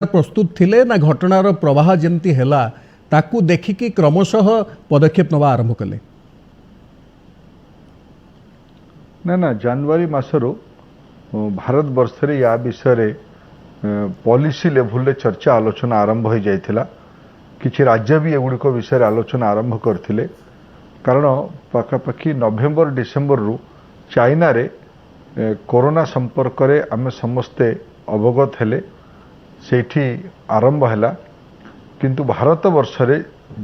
प्रस्तुत थिले ना घटनार प्रवाह जमती हैला ताकू देखिकी क्रमशः पदक्षेप नवा आरंभ कले ना जनवरी मासरू भारत वर्ष रे या विषय पॉलिसी लेवल रे चर्चा आलोचना आरंभ हो जाइथिला किछि राज्य भी एगुड़िक विषय आलोचना आरंभ करथिले कारण पाखापाखि नवेम्बर डिसेम्बर रु चाइना रे कोरोना संपर्क रे आमे समस्ते अवगत हेले सेठी आरंभ हैला किंतु भारत वर्ष रे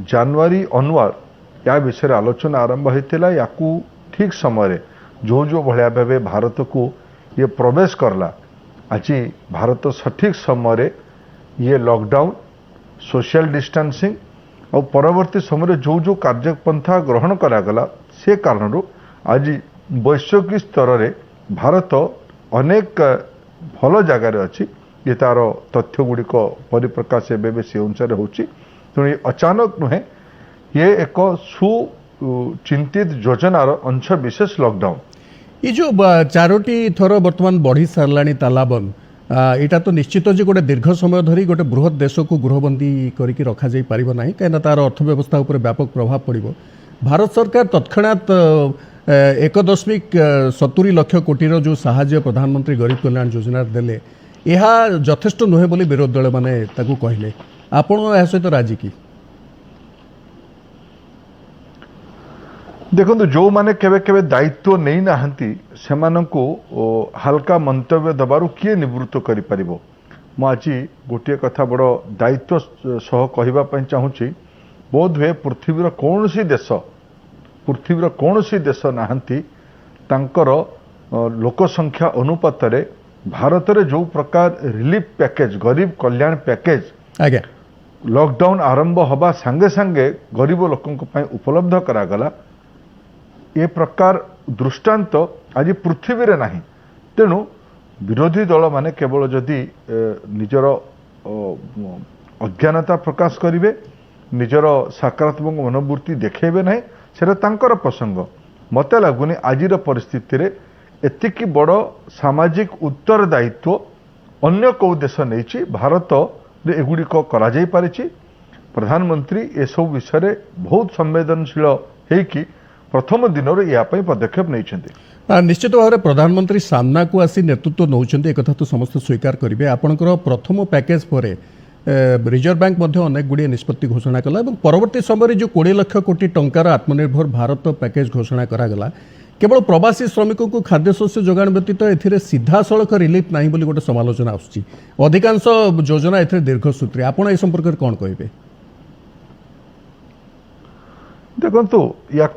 जनवरी ऑनवर्ड या विषय आलोचना आरंभ होइतिला याकू ठीक समय रे जो भलिया भाबे भारत को ये प्रवेश करला आज भारत सठिक समय रे ये लॉकडाउन सोशल डिस्टेंसिंग और परवर्ती समय जो कार्यपंथा ग्रहण करागला से कारण आज वैश्विक स्तर रे भारत अनेक भल जगार अच्छी ये तार तथ्य गुड़िक परिप्रकाश एवं से अनुसार होची तेणु अचानक नुहे ये एक सुचिंतित योजनार अंश विशेष लॉकडाउन ये जो चारोटी थर बर्तमान बढ़ी साराणी तालाबंद यहाँ तो निश्चित जे गोटे दीर्घ समय धरी गोटे बृहत देश को गृहबंदी करके रखा जाई पारिबो नाही कहीं तार अर्थव्यवस्था उपर व्यापक प्रभाव पड़ो भारत सरकार तत्क्षणात 1.70 लाख कोटी जो साहाय्य प्रधानमंत्री गरीब कल्याण योजना देले यह यथेष्ट नुहे बोली विरोधी दल माने ताकू कहले आपण या सहित राजी की देखो जो माने केवे केवे दायित्व नहीं नाहंती सेमानंको हल्का मंतव्य दबारु किए निवृत्त करि परिबो मु आज गोटे कथा बड़ दायित्व सह कहबा पई चाहूची बोध हुए पृथ्वीर कौनसी देश नाहंती तांकर लोक संख्या अनुपात रे भारत रे जो प्रकार रिलीफ पैकेज गरीब कल्याण पैकेज आगे लॉकडाउन आरंभ हवा संगे संगे गरीब लोकों पई उपलब्ध करागला ये प्रकार दृष्टांत आज पृथ्वी रे नाही तेणु विरोधी दल माने केवल जदि निजर अज्ञानता प्रकाश करिवे निजर सकारात्मक मनोवृत्ति देखेबे नाही सेटा तांकर प्रसंग मते लागुनी आजिर परिस्थिति रे एतिकी बड़ सामाजिक उत्तरदायित्व अन्य कौ देश नहीं भारत रे एगुड़िक करा जाई पारिछि प्रधानमंत्री ए सब विषय बहुत संवेदनशील हेकि प्रथम दिन या पदक्षेप नहीं निश्चित भाव में प्रधानमंत्री सामना को आसी नेतृत्व नौकरी एक तो समस्त स्वीकार करेंगे आपंकर प्रथम पैकेज पर रिजर्व बैंक अनेक गुड़िया निष्पत्ति घोषणा कला परवर्ती समय जो 20 लाख कोटी टंकार आत्मनिर्भर भारत पैकेज घोषणा करागला केवल प्रवासी श्रमिकों को खाद्यशस्य जोगाण व्यतीत ए सीधा सड़क रिलीफ ना बोली गोटे समालोचना आसुची अधिकांश योजना ए दीर्घसूत्री आपण ए संपर्क में कौन कहे देखो या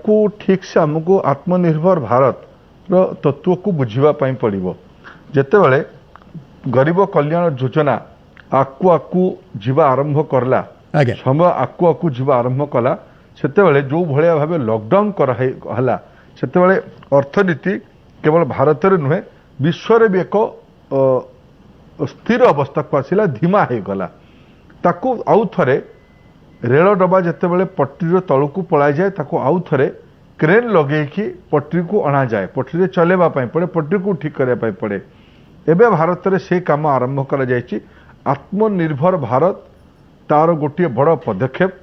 ठीक से आमको आत्मनिर्भर भारत रो तत्व को बुझापी पड़ो जितेबाला गरीब कल्याण योजना आकु जीवा आरंभ करला समय आकु जीवा आरंभ कला से जो भाया भाव लॉकडाउन कराला से अर्थनीति केवल भारत रे नुहे विश्व रे भी एक स्थिर अवस्था को आसला धीमा हो गला ताकू आउ थरे रेल डबा जितेबाला पटरी तलू पड़ा जाए ताकू आउ थे क्रेन लगे पटरी को अणा जाए पटरी चलेवाई पड़े पटरी को ठीक करने पड़े एवं भारत में से काम आरंभ कर आत्मनिर्भर भारत तार गोटे बड़ पदक्षेप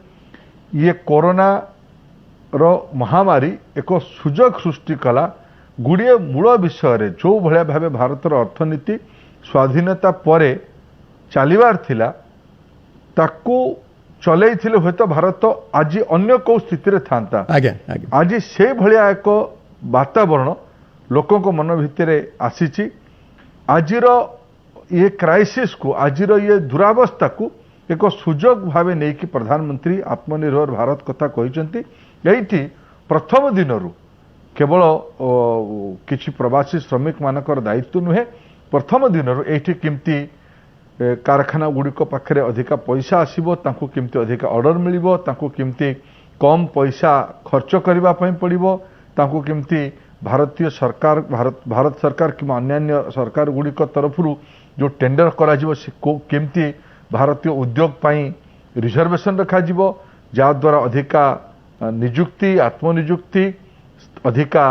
ये कोरोना रो महामारी एक सुजोग सृष्टि कला गुड़िए मूल विषय रे जो भाया भाव भारतर अर्थनीति स्वाधीनता परे चलिबार थिला ताकू चलई हुए तो भारत आज अन्य कौ स्थिति रे था आज से भलिया एक वातावरण लोकों को मन भितर आसी आजिर ये क्राइसिस को आजिर ये दुरावस्था को एक सुजोग भाव नहीं कि प्रधानमंत्री आत्मनिर्भर भारत कथा कहते यही प्रथम दिन केवल किछि प्रवासी श्रमिक मानकर दायित्व नुहे प्रथम दिन ये किमती कारखाना गुड़िक पाखे अधिका पैसा आसो केमती अधिका ऑर्डर मिलिबो तांको केमती कम पैसा खर्च करने पड़ो तांको केमती भारतीय सरकार भारत सरकार कि अन्य सरकार गुड़िक तरफ जो टेंडर करा केमती भारतीय उद्योग पाई रिजर्वेशन रखा जा द्वारा अधिका निजुक्ति आत्मनिजुक्ति अधिका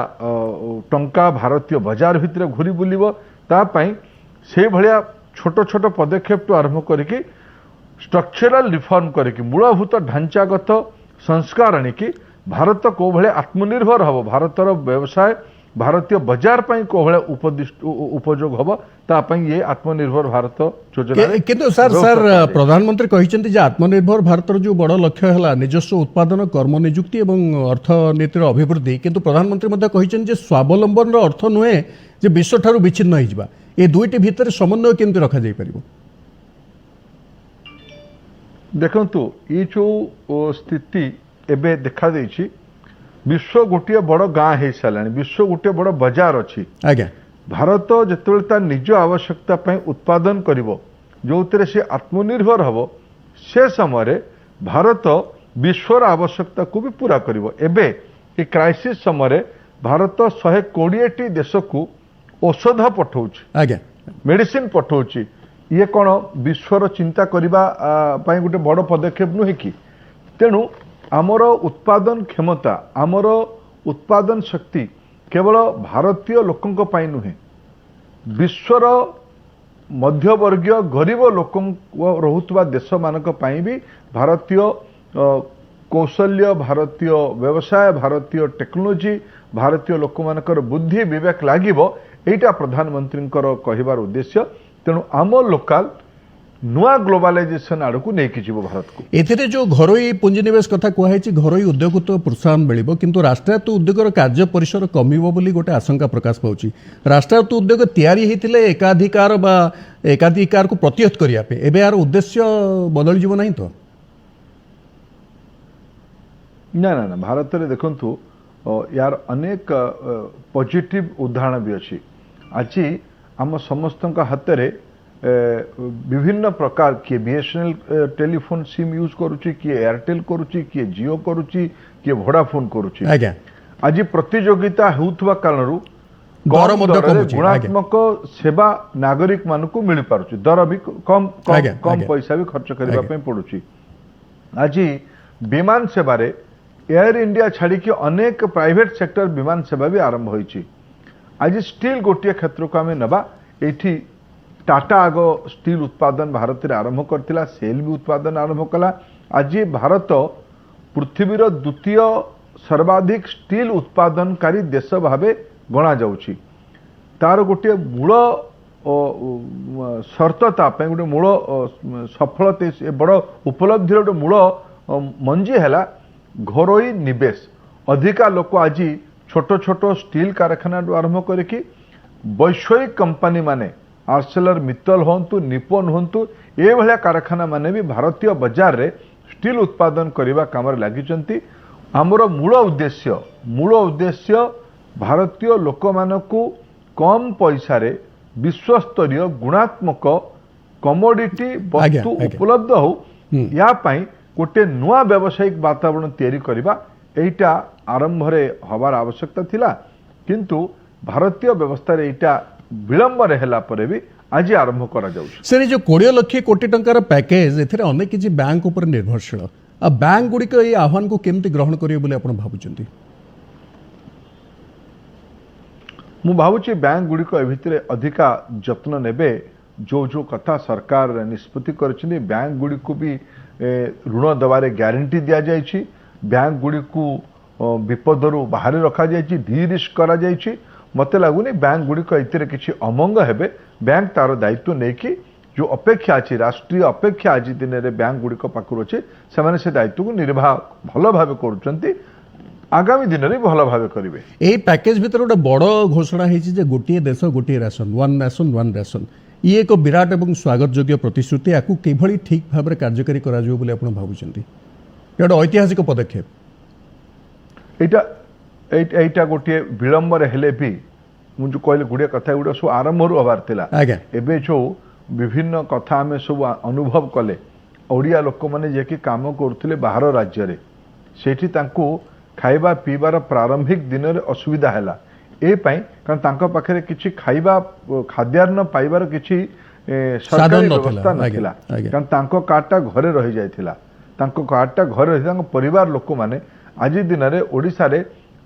टंका भारतीय बाजार भितर घूरी बुलिबो ता पाई से भलिया छोट छोट पदक्षेप आरंभ करके स्ट्रक्चरल रिफॉर्म करके मूलभूत ढांचागत संस्कार आणिकी भारत को भले आत्मनिर्भर हम भारतर व्यवसाय भारतीय बाजार पर को भले उपयोग हम तापाई ये आत्मनिर्भर भारत योजना किंतु सर सर प्रधानमंत्री कहते जे आत्मनिर्भर भारतर जो बड़ लक्ष्य है निजस्व उत्पादन कर्म निजुक्ति एवं अर्थनीतिर अभिवृद्धि किंतु प्रधानमंत्री मध्य कहते जे स्वावलंबन अर्थ नुहे जे विश्व ठारू विच्छिन्न होइजिबा ए दुईटी भितर समन्वय केमती रखा जाई परिबो देखंतु ये जो स्थिति एबे देखा देछि विश्व गोटे बड़ गाँ हो सारा विश्व गोटे बड़ बाजार अच्छी आज्ञा भारत जिते तार निज आवश्यकता पई उत्पादन करिवो जो से आत्मनिर्भर हम से समय भारत विश्वर आवश्यकता को भी पूरा करिवो एबे ए क्राइसिस समय भारत 120 देश को औषध पठाउछि आज्ञा मेडिसिन पठाउछि ये कौन विश्वर चिंता करबा पई गोटे बड़ पदक्षेप नुहे कि तेणु आमर उत्पादन क्षमता आमर उत्पादन शक्ति केवल भारतीय लोकों पाई नुहे विश्वर मध्यवर्गीय गरीब लोक रहुतबा देश मानक पाई भी भारतीय कौशल्य भारतीय व्यवसाय भारतीय टेक्नोलोजी भारतीय लोक मानकर बुद्धि विवेक लागिबो एटा प्रधानमंत्री कहबार उद्देश्य तेणु आम लोकाल नुआ ग्लोबलाइजेशन आड़ को नहीं जीव भारत को एथिरे जो घरोई पुंजीनिवेश कथा कहै घरोई उद्योग तो प्रोत्साहन मिलिबो किंतु राष्ट्रायत्त उद्योगर कार्य परिसर कमिबो बोली गोटे आशंका प्रकाश पाउची राष्ट्रायत्त उद्योग तैयारी हेतिले एकाधिकार को प्रतिहत करिया पे एबे यार उद्देश्य बदल जीव नहीं तो ना ना ना भारत रे देखंतु यार अनेक पॉजिटिव उदाहरण भी अछि आज आम समस्तक हाथ रे विभिन्न प्रकार किए बीएसएनएल टेलीफोन सिम यूज करुच्ची किए एयरटेल करुच्ची किए जियो करुच्ची किए वोडाफोन करुच्ची आज प्रतियोगिता होउथबा कारणरू गुणात्मक सेवा नागरिक मानकू मिल पारुची दर भी कम कम कम पैसा भी खर्च करबा पे पड़ुची आज विमान सेवा रे एयर इंडिया छाड़ी कि अनेक प्राइवेट सेक्टर विमान सेवा भी आरंभ होईची आज स्टील गोटे क्षेत्र को आम नबा एठी टाटा आग स्टील उत्पादन भारत में आरंभ करथिला सेल भी उत्पादन आरंभ कला आज भारत पृथ्वीर द्वितीय सर्वाधिक स्टील उत्पादनकारी देश भावे गणा जाउची तार गोटे मूल शर्तता गोटे मूल सफलता बड़ उपलब्धि गोटे मूल मंजी है घरोई निवेश अधिका लोक आज छोट छोट स्टील कारखाना आरंभ करके वैश्विक कंपनी माने आर्सेलर मित्तल हूँ निप्पन हूँ ये भाया कारखाना माने भी भारतीय बाजार रे स्टील उत्पादन करने काम लगी आमर मूल उद्देश्य भारतीय लोक मानकू कम पैसा रे विश्वस्तरीय गुणात्मक कमोडिटी वस्तु उपलब्ध हो या गोटे नुआ व्यावसायिक वातावरण तैयारी करबा एटा आरंभ रे हबार आवश्यकता थिला किंतु भारतीय व्यवस्था रे एटा विलंब रहेला परे भी आज आरंभ करा जाउछ सर जो 20 लाख कोटी टंकार पैकेज एथिरे अनेक किछि बैंक ऊपर निर्भरशील आ बैंक गुडी को ए आह्वान को केमति ग्रहण करियो बोले आपण भाबुचंती मु भाबुची बैंक गुडी को ए भितरे अधिका जत्न नेबे जो जो कथा सरकार निष्पत्ति करछनी बैंक गुडी को भी ऋण दबारे ग्यारंटी दिया जायछि बैंक गुडी को विपदरू बाहर रखा जायछि डी रिस्क करा जायछि मते लागुनी बैंक गुडी को एतिरे किछि अमंग हेबे बैंक तार दायित्व नेकी जो अपेक्षा अछि राष्ट्रीय अपेक्षा आज दिन रे बैंक गुडी को पाखुर अछि से माने से दायित्व को निर्वाह भलो भाबे करूचंती आगामी दिन रे भलो भाबे करिवे एई पैकेज भितर गोटे बड़ घोषणा हेछि जे गोटिए देश गोटिए ration one nation one ration ये एक विराट एवं स्वागत योग्य प्रतिश्रुति या किभली ठीक भाव में कार्यकारी करा जिवो बोले आपण भाबुचंती एटा ऐतिहासिक पदक्षेप एटा गोटे विलंब रे हेले भी मुझे कहले गुड़े कथा गुड़ा सब आरंभ हबार थिला एबे जो विभिन्न कथा आम सब अनुभव कले ओडिया लोक मैंने जे कि काम करथिले बाहर राज्य रे सेठी तांको खाइबा पीबार प्रारंभिक दिन रे असुविधा हैला ए पाई कारण तांको पाखरे किछि खाइबा खाद्यान्न पाइबार किछि सरकारी व्यवस्था नथिला कारण तांको कार्डटा घरे रहि जायथिला तांको कार्डटा घरे रहि तांको परिवार लोक माने आज दिन रे ओडिसा रे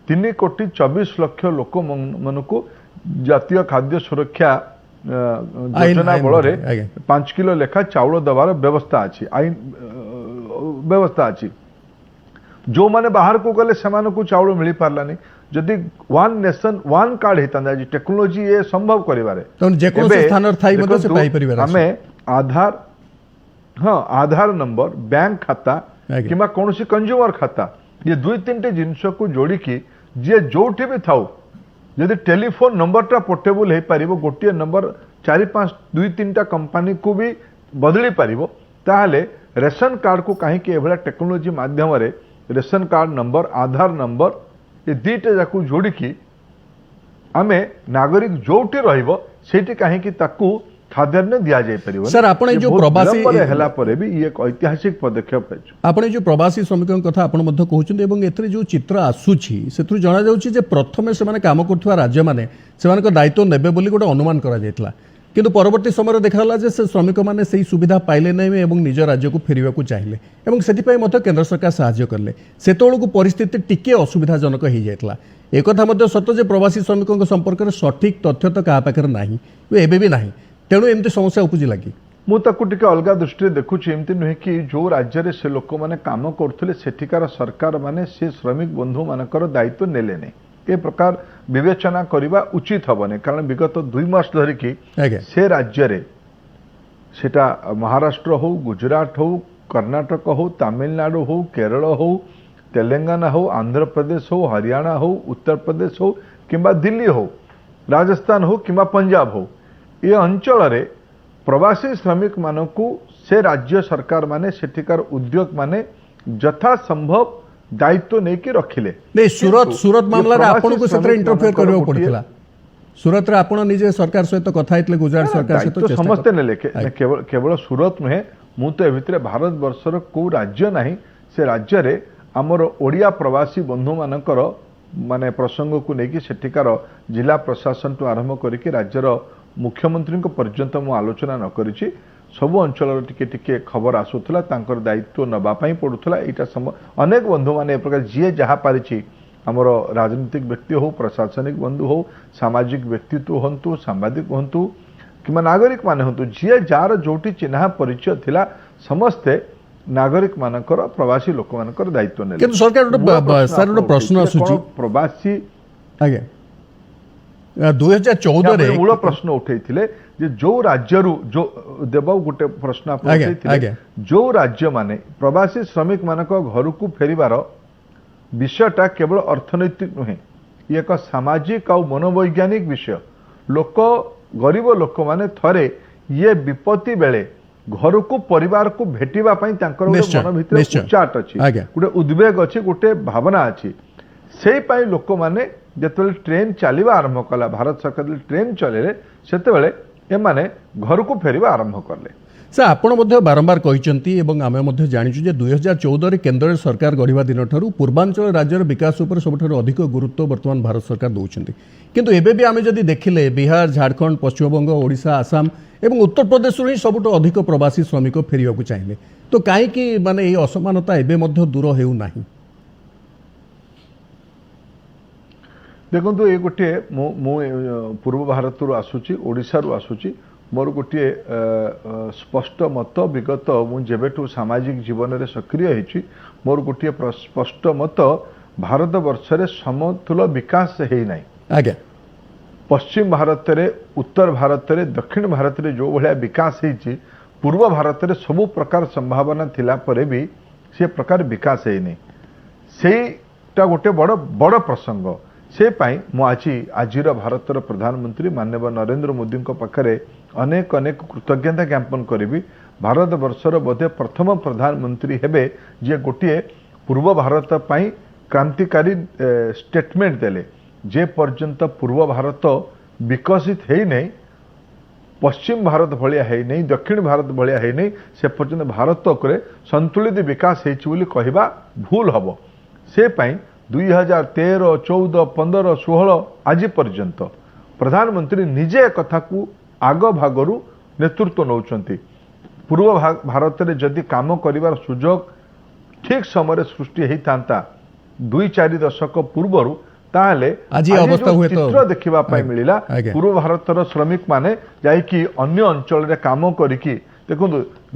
3 कोटी 24 लाख लोक मनकू जातीय खाद्य सुरक्षा योजना आईन बल आज्ञा। 5 किलो लेखा चाउल दबार व्यवस्था अच्छी आईन व्यवस्था अच्छी जो माने बाहर को गले सेमान को चाउल मिल पारलानी जदि वन नेशन वन कार्ड होता टेक्नोलोजी ये संभव करिबारे तो जेकोसी स्थान थाई मध्ये से पाई परिवार हमें आधार हाँ आधार नंबर बैंक खाता आज्ञा। किंबा कौन सी कंज्यूमर खाता ये दुई तीन टे जिनस को जोड़ी की जे जोठी भी थाउ यदि टेलीफोन नंबरटा पोर्टेबल हो पार गोटे नंबर 4-5 2-3टा कंपनी को भी बदली पार ताहले रेशन कार्ड को कहीं एभला टेक्नोलोजी माध्यम रेशन कार्ड नंबर आधार नंबर ये दुईटा जाकू जोड़ी की आमे नागरिक जोटी रहिबो सेठी कहीं ताकू खाद्यान्न दिया जाय परिबो सर आपण जो प्रवासी हला परे भी ये एक ऐतिहासिक पदक्षेप है आपण जो प्रवासी श्रमिक कथा आपण मध्य कहउछन एवं एथरे जो चित्र आसुछि सेथु जणा जाउछि जे प्रथमे से माने काम करथुवा राज्य माने सेमानक दायित्व नेबे बोली गोटे अनुमान करा जायतला किंतु परवर्ती समय देखाला जे से श्रमिक माने सेही सुविधा पाइले नै एवं निज राज्य को फेरिबा को चाहिए एवं सेति मध्य केंद्र सरकार सहाय्य करले सेतोळକୁ परिस्थिति टिके असुविधाजनक हो जायतला एक कथा मध्य सत्य जे प्रवासी श्रमिकों संपर्क में सठिक तथ्य तो क्या पाखे ना एबे भी ना तेणु एमती समस्या उपजी लगी मुझे अलग दृष्टि देखुची एमती नुहे कि जो राज्य से लोक मैंने काम करते सेठिकार सरकार माने से श्रमिक बंधु मानकर दायित्व नेले नहीं ए प्रकार विवेचना करने उचित हेनी कारण विगत 2 मास धरिकी से राज्य रे सेटा महाराष्ट्र हो गुजरात हो कर्नाटक हो तमिलनाडु हो केरल हो तेलंगाना हो आंध्र प्रदेश हो हरियाणा हो उत्तर प्रदेश हो किंबा दिल्ली हो राजस्थान हो किंबा पंजाब हो ये अंचल रे प्रवासी श्रमिक मानकू से राज्य सरकार माने सेठिकार उद्योग माने यथा संभव दायित्व नहीं कि रखिले नहीं सूरत मामला रे आपन को सेत्र इंटरफेयर करबो पड़थिला सूरत रे आपन निजे सरकार सहित कथा हितले गुजरात सरकार सहित समस्त ने लेके केवल सूरत नुहे मु तो ए भितरे भारत वर्षर को राज्य नहीं से राज्य रे आमर ओडिया प्रवासी बंधु मानकर माने प्रसंग को लेकिन सेठिकार जिला प्रशासन टू आरंभ करके राज्यर मुख्यमंत्री पर्यंत मु आलोचना न करिछि सब अंचल टिके टिके खबर आसुथला तांकर दायित्व नबा पई पडुथला एटा अनेक बंधु माने ए प्रकार जे जहा पारिछि आमर राजनीतिक व्यक्ति हो प्रशासनिक बंधु हो सामाजिक व्यक्तित्व हंतु सांबादिक हंतु किंबा नागरिक माने हंतु जे जार जोटी चिन्हा परिचय थिला समस्ते नागरिक मानकर प्रवासी लोक मानकर दायित्व नेले किंतु सरकार सर प्रश्न आसुछि प्रवासी आगे 2014 रे मूल प्रश्न उठेइथिले जे जो राज्यरू जो देव गोटे प्रश्न आप उठेइथिले जो राज्य माने प्रवासी श्रमिक मानक घर को फेरिबार विषयटा केवल अर्थनैतिक नुहे ये एक सामाजिक और मनोवैज्ञानिक विषय लोक गरीब लोक माने थरे ये विपत्ति बेले घर को परिवार को भेटिबा पई तांकर मन भितर उच्चाट अछि गोटे उद्वेग अछि गोटे भावना अछि सेही पई लोक माने जेतेबेले ट्रेन चलिबा आरंभ कला भारत सरकार ट्रेन चलेले सेतेबेले एमाने घर को फेरिबा आरंभ करले सर आपण मध्य बारंबार कहिसंती एवं आमे मध्य जानिछु जे 2014 रे केंद्र सरकार गढ़िबा दिन ठारू पूर्वांचल राज्यर विकास उपर सबठारु अधिक गुरुत्व वर्तमान भारत सरकार दउछंती किंतु एबे भी आमे जदि देखिले बिहार झारखंड पश्चिम बंग ओडिशा आसाम एवं उत्तर प्रदेश ही सबुठ अधिक प्रवासी श्रमिक फेरिया को चाहिए तो कहीं माने ये असमानता एबे मध्य दूर हेउ नाही देखो ये गोटे मु पूर्व भारत रु आसुची ओडिशा रु आसुची मोर गोटे स्पष्ट मत विगत मु जेबेठू सामाजिक जीवन में सक्रिय होइछि मोर गोटे स्पष्ट मत भारत वर्ष रे समतुल विकास हेइ नाही आज्ञा पश्चिम भारत रे उत्तर भारत रे दक्षिण भारत रे जो भलिया विकास हेइछि पूर्व भारत रे सब प्रकार संभावना थिला परे भी से प्रकार विकास हेइ नाही सेटा गोटे बड़ प्रसंग से पाई मु आजिर भारतर प्रधानमंत्री माननीय नरेंद्र मोदी पाखरे अनेक अनेक कृतज्ञता ज्ञापन करी भारत वर्षर बोधे प्रथम प्रधानमंत्री हेबे जे गोटे पूर्व भारत पाई क्रांतिकारी स्टेटमेंट देले जे पर्यंत पूर्व भारत विकसित है नहीं पश्चिम भारत भलिया है नहीं दक्षिण भारत भलिया है नहीं से पर्यंत भारत को संतुलित विकास होइछि कहवा भूल हम से पाई 2013, 14, 15, 16 आज पर्यंत प्रधानमंत्री निजे कथा को आग भागरू नेतृत्व नौचंती पूर्व भारत में जदि काम करिवार सुजोग ठीक समय सृष्टि होता 2-4 दशक पूर्वर ताहले आज ये अवस्था हुए तो चित्र देखिबा पाई मिलिला आगे। पूर्व भारतर श्रमिक माने जाइकी अन्य अंचल रे काम करिकी देखो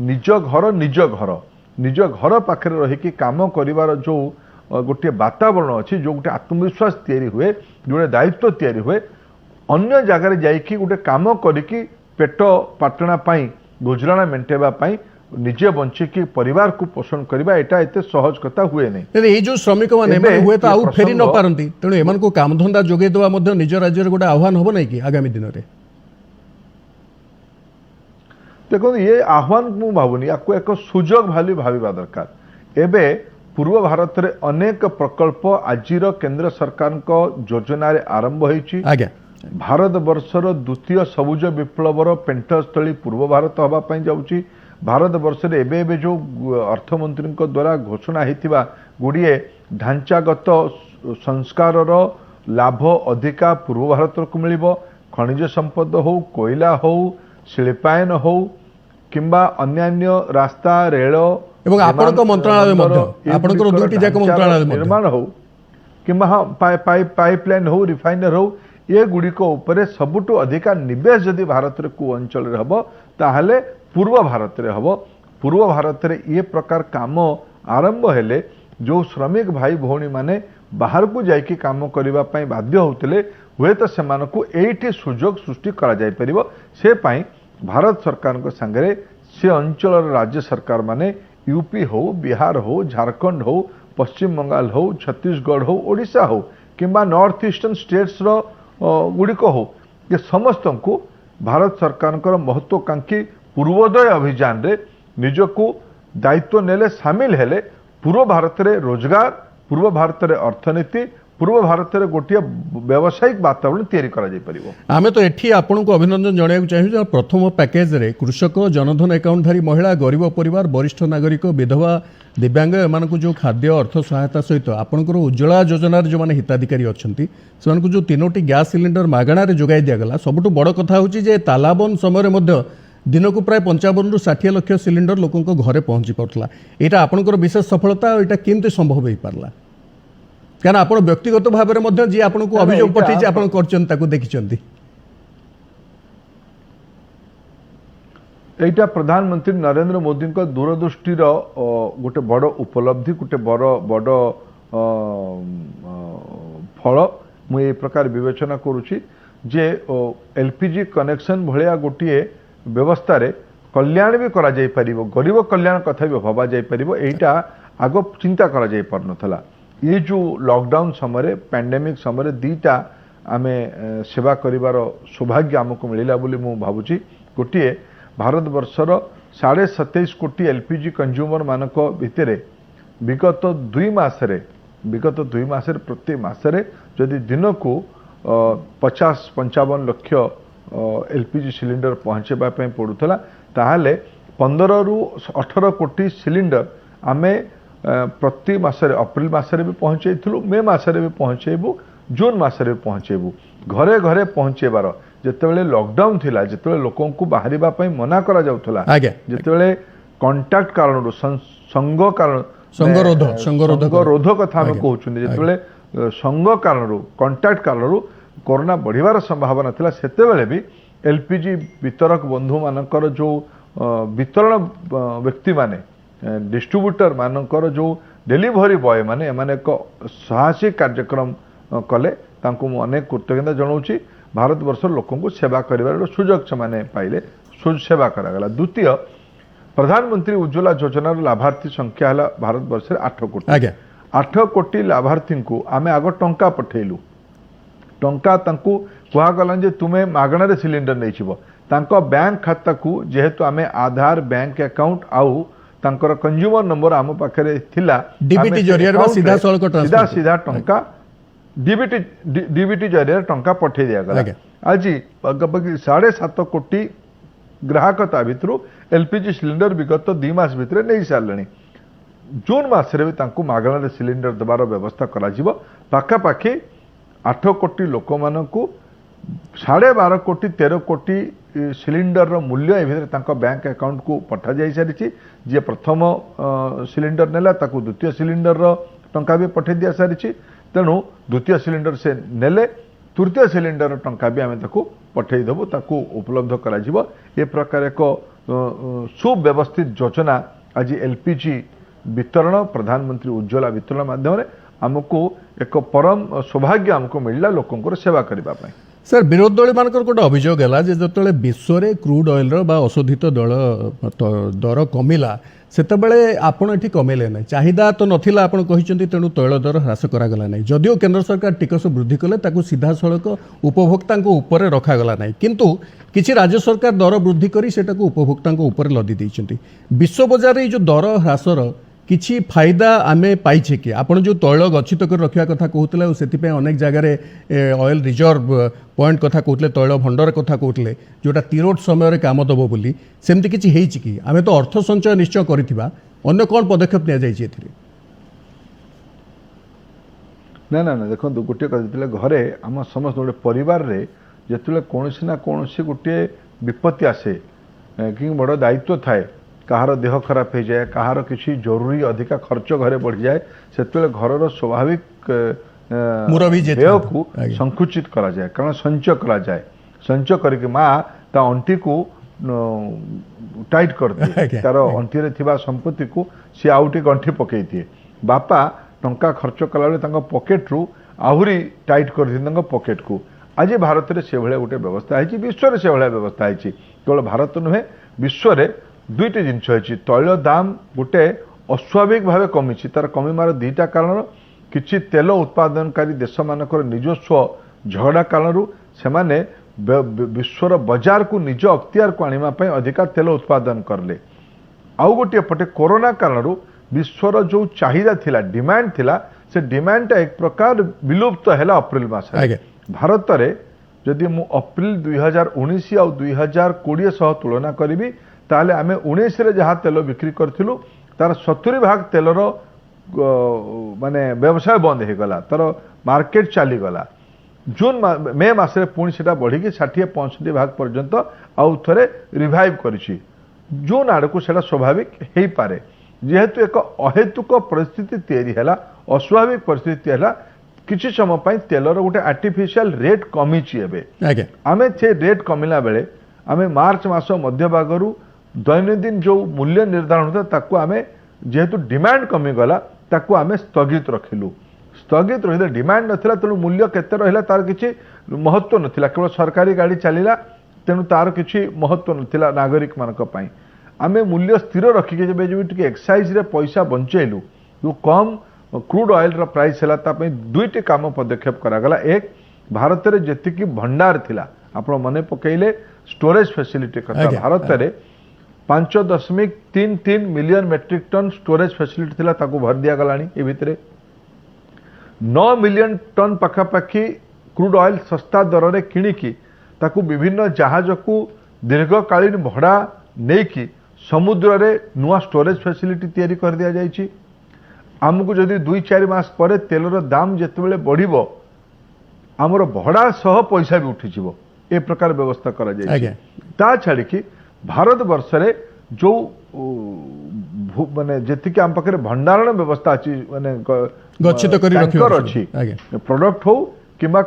निज घर पाखे रही काम करिवार जो गोटे वातावरण अच्छी जो गोटे आत्मविश्वास तैयारी हुए जो दायित्व तैयारी हुए अन्य जगार जाइकी गोटे काम करिकी पेट पाटना पाई गुजराण मेंटेबा पाई निजे बंचिकी परिवार को पोषण करबा एटा एते सहज कथा हुए नहीं ये जो श्रमिक मैंने एबे हुए तो ये आउ फेरी न प्रसंग- पारती तेणु एमान को कामधंदा जोगे देवा मध्य निज राज्य गोटे आह्वान हम नहीं कि आगामी दिन में देखो ये आह्वान मु भावुनी आपको एक सुजोग भाली भाविबा दरकार एबे पूर्व भारत रे अनेक प्रकल्प आजिर केंद्र सरकार को योजना रे आरंभ होईची आज्ञा भारत वर्षर द्वितीय सबुज विप्लवर पेंटस्थली पूर्व भारत हवा पाई जाउची भारत वर्ष रे एबे एबे जो अर्थमंत्री द्वारा घोषणा हेतिबा गुड़िए ढांचागत संस्कार लाभ अधिका पूर्व भारत को मिलिबो खनिज संपद हो कोयला हो शिल्पायन हो किंबा अन्यान्य रास्ता रेल एवं आपणक मंत्रालय बंदर, मध्य ए आपणकर गुड़िकर दुईटी जाक ढांचार मंत्रालय मध्य निर्माण हो किंबा हाँ पाइपलाइन हो रिफाइनर हो ये गुड़िक उपरे सबुठु अधिका निवेश जदि भारत रे को अंचल रे हबो ताहले पूर्व भारत रे हबो पूर्व भारत रे ये प्रकार काम आरंभ हेले जो श्रमिक भाई भौणी माने बाहर को जाइकी काम करबा पई बाध्य होतले हुए तो सेमानकु एठी सुजोग सृष्टि करा जाय परिबो से पई भारत सरकार को संगरे से अंचल राज्य सरकार माने यूपी हो बिहार हो झारखंड हो पश्चिम बंगाल हो छत्तीसगढ़ हो ओडिशा हो किंबा नॉर्थ ईस्टर्न स्टेट्स रो गुड़िक हो ये समस्त को भारत सरकार महत्वाकांक्षी पूर्वोदय अभियान रे निजको दायित्व नेले सामिल हेले पूर्व भारत रे रोजगार पूर्व भारत रे अर्थनीति पूर्व भारत रे गोटे व्यावसायिक वातावरण तैयारी करा जाय परिबो आमे तो एठी आपन को अभिनंदन जणाइବାକୁ चाहू जे प्रथम पैकेज रे कृषक जनधन अकाउंटधारी महिला गरीब परिवार वरिष्ठ नागरिक विधवा दिव्यांग एमान को जो खाद्य अर्थ सहायता सहित आपनकर उज्ज्वला योजना जो माने हिताधिकारी अछंती सेमान को जो तीनोटी गैस सिलिंडर मागणा रे जोगाई दिया गला सबटु बड़ कथा होची जे तालाबन समय मध्य दिन को प्राय 55 रु 60 लाख सिलिंडर लोकों को घरे पहुंची पड़ता यहाँ आपंकर विशेष सफलता यहाँ केमती संभव हो पारला क्या आप व्यक्तिगत भाव में जी आपको अभियोग पठे आप देखी एटा प्रधानमंत्री नरेंद्र मोदी का दूरदृष्टि गोटे बड़ उपलब्धि गोटे बड़ फल मुझे प्रकार विवेचना करुच्ची जे एलपीजी कनेक्शन भाया गोटे व्यवस्था रे कल्याण भी करा जाय परिबो गरीब कल्याण कथा भी भाबा जाय परिबो एटा आगो चिंता करा जाय परनथला ये जो लॉकडाउन समय पैंडेमिक समय दीटा आमे सेवा करिवार सौभाग्य आमको मिलिला बोली मु भाबुची गोटे भारत वर्षर 27.5 कोटी एलपीजी कंज्यूमर मानक भितरे विगत 2 मासरे प्रति मासरे जदि दिन को 50-55 लक्ष एलपीजी सिलिंडर पहुँचेबा पड़ूला ताहले 15 रु 18 कोटी सिलिंडर आमे प्रति मासरे अप्रैल मासरे भी पहुँचेलु मे मासरे भी पहुँचेबू जून मासरे भी पहुँचेबू घरे घरे पहुँचेबार जितेबाला लॉकडाउन थिला जितेबाला लोकों को बाहरिबा पई मना करा जाउथला जितेबाला कांटेक्ट कारण संगरोध कथा हम कहउछन जितेबाला संग कारण कांटेक्ट कारण कोरोना बढ़िवार संभावना थिला सेतेबेले भी एलपीजी वितरक बंधु मानकर जो वितरण व्यक्ति माने डिस्ट्रीब्यूटर मानकर जो डेलीवरी बॉय माने एमाने एक साहसिक कार्यक्रम कले तांको मु अनेक कृतज्ञता जनाऊँगी भारत वर्ष लोकों को सेवा कर सुजोग से पाइले सेवा करागला द्वितीय प्रधानमंत्री उज्ज्वला योजना लाभार्थी संख्या है भारत वर्ष 8 कोटी 8 कोटी लाभार्थी को आमे आग टंका पठेलु टंका तांको कहगला जे तुमे मागणार सिलिंडर नहीं छिबो तांको बैंक खाता को जेहेतु आमे आधार बैंक अकाउंट आउ तांकर कंज्यूमर नंबर आम पाखे थिला डीबीटी जरिया सीधा टंका डीबीटी जरिया टंका पठे दिया गला आज लगभग 7.5 कोटी ग्राहकता भितर एलपीजी सिलिंडर विगत 2 मास भितर नहीं सारे जून मासरे भी तांको मागणार सिलिंडर देवार व्यवस्था करा जिवो पाखापाखि 8 कोटी लोक मानकु 12.5 कोटी 13 कोटी सिलिंडर रो मूल्य ए भितर तांको बैंक अकाउंट को पठा जाई सारिछि जे प्रथम सिलिंडर नेला ताकू द्वितीय सिलिंडर रो टंका भी पठे दिया सारिछि तेणु द्वितीय सिलिंडर से नेले तृतीय सिलिंडर टंका भी आम ताकू पठेदेबू ताकू उपलब्ध करा जिवो। ए प्रकार एक सुव्यवस्थित योजना आज एलपीजी वितरण प्रधानमंत्री उज्ज्वला वितरण माध्यम आमको एक परम सौभाग्य आमको मिलला लोकंकर सेवा करबा पई। सर विरोधी दल मानकर गोटे अभियोग है जो विश्व में क्रूड ऑयल अशोधित दर कमिला सेतबेले आपण एठी कमेले ना चाहिदा तो नथिला आपण कहिसंती तेणु तैल दर ह्रास करागला नहीं जदिओ केंद्र सरकार टिकस वृद्धि कले ताकू सीधा सड़क उपभोक्ता ऊपर रखागला नहीं किंतु किछि राज्य सरकार दर वृद्धि करी सेटाको उपभोक्ता ऊपर लदी देइछंती। विश्व बजार रे जो दर ह्रासर किछि फायदा आमे पाइछे कि आपण जो तैल गच्छित कर रखिया कथा कहउतले सेति अनेक जगह ऑयल रिजर्व पॉइंट कथा कहउतले तैल भंडार कथा कहउतले जोटा तिरोट समय रे काम दबो बोली सेमति किछि हेइछि कि आमे तो अर्थ संचय निश्चय करिथिबा अन्य कोन पदक्षेप निया जाइछि एथिरे? ना ना ना देखो गोटे कहते घरे आम समस्त गोटे परिवार रे जेतले कोनोसी ना कोनोसी गोटे विपत्ति आसे कि बड़ दायित्व थाए कहार देह खराब हो जाए कहार किसी जरूरी अधिका खर्च घरे बढ़ जाए से घर स्वाभाविक व्यय को संकुचित करा जाए कारण संचय करा जाए संचय करके माँ ता अंटी को टाइट कर दिए तार अंटी रे थिबा संपत्ति को सी आउटे गंठी पकई दिए बापा टंका खर्च कला बेले पॉकेट रु आहुरी टाइट कर दिए पॉकेट को। आज भारत में से भाया गोटे व्यवस्था है विश्व से भाया व्यवस्था है केवल भारत नुहे विश्व में दुईटी जिनस है तैल दाम गोटे अस्वाभाविक भाव कमी तार कमिमार दुईटा कारण किछि तेल उत्पादनकारी देश मानकर निजस्व झगड़ा कारण से विश्वर बाजार को निज अख्तियार को आने अधिका तेल उत्पादन करले। आउ गोटे पटे कोरोना कारण विश्वर जो चाहिदा थिला डिमांड थिला से डिमांड एक प्रकार विलुप्त है अप्रैल मास भारत में जदि मु अप्रैल 2019 आ 2020 सह तुलना करी ताले आमे 19 रे जहाँ तेल बिक्री करथिलु तार 70% तेलर माने व्यवसाय बंद हो गला तार मार्केट चली गला। जून मे मासरे पुणी सेटा बढ़ी 60-65% पर्यंत आउ थरे रिवाइव करिछि जून आड़ को सेटा स्वाभाविक हेई पारे जेहेतु एक अहेतुक परिस्थिति तैयारी हैला अस्वाभाविक परिस्थिति हैला किछि समय पई तेलर गोटे आर्टिफिशियल रेट कमिछि एबे आमे से रेट कमिला बेले आमे मार्च मास मध्य भागरू दैनंदिन जो मूल्य निर्धारण होता ताकू आमे जेहेतु डिमांड कमी गला ताकू आमे स्थगित रखिलु स्थगित रही डिमांड नथिला तेणु मूल्य केते रहिला तार किछि महत्व नथिला केवल सरकारी गाड़ी चलिला तेणु तार किछि महत्व नथिला नागरिक मानक पई आमे मूल्य स्थिर रखिके जेबे जे एक्साइज रे पैसा बंचेलु जो कम क्रूड ऑयल रा प्राइस हैला ता पई दुईटी काम पदक्षेप करा गला। एक भारत रे जेतिकी भंडार थिला आपण मने पकेइले स्टोरेज फैसिलिटी कथा भारत रे 5.33 million metric tonne storage facility थिला ताकू भर दिया गलानी ए भितरे 9 मिलियन टन पाखापाखी क्रूड ऑयल सस्ता दर रे किणिकी ताकू विभिन्न जहाज को दीर्घकालीन भड़ा नेकी समुद्र रे नुआ स्टोरेज फैसिलिटी तैयारी कर दिया जाइछि। आमको जदि 2-4 मास पर तेलर दाम जितेबाला बढ़िबो आमर भड़ा सह पैसा भी उठिଯିबो ए प्रकार व्यवस्था करा जाइछि। ता छाड़ी कि भारत वर्ष रे जो माने जेतिके आम पाखरे भंडारण व्यवस्था अछि माने गच्छित करी रखियो अछि प्रोडक्ट हो किबा